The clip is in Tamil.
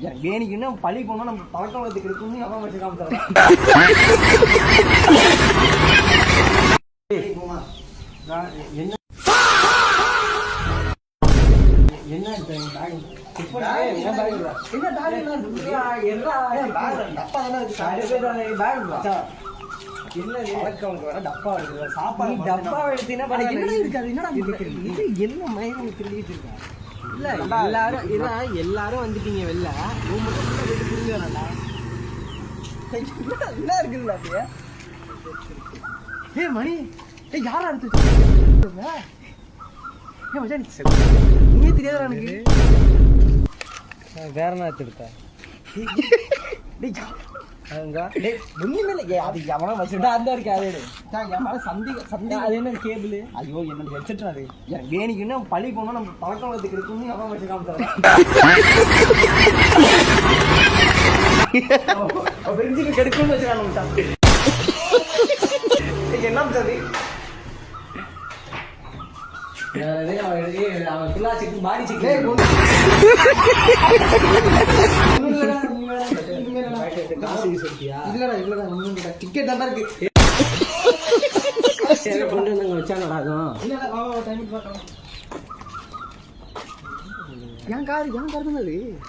வேணிக்குன்னு பழி போனா நம்ம பழக்கம் வளர்த்துக்கு இருக்குன்னு அவன் வச்சு காமிச்சாங்க. என்ன என்ன டப்பா என்ன மயிரம் திருடிட்டு இருக்கா? இல்ல எல்லாரும் வந்துட்டீங்க வெளில என்ன இருக்குல்ல அப்படியே. ஏ மணி யாரா எடுத்து உண்மையே தெரியாதா எனக்கு? வேற என்ன எடுத்துக்கிட்ட? ஒண்ணுமே இல்லை. அது எவனா வச்சுட்டா அந்த இருக்கு. அது என் மேல சந்தேகம். அது என்ன கேபிள்? ஐயோ என்னோட ஹெட்செட். அது வேணிக்குன்னு பழி போனா நம்ம பழக்கம் வளர்த்துக்கு இருக்குன்னு அவன் வச்சு காமிச்சாங்க. கெடுக்குன்னு வச்சுக்கான என்ன சரி அவன் ஃபுல்லா சிக்கன் பாடி சிக்கன் டிக்கெட் தான் இருக்கு. என் கார் தான் அது.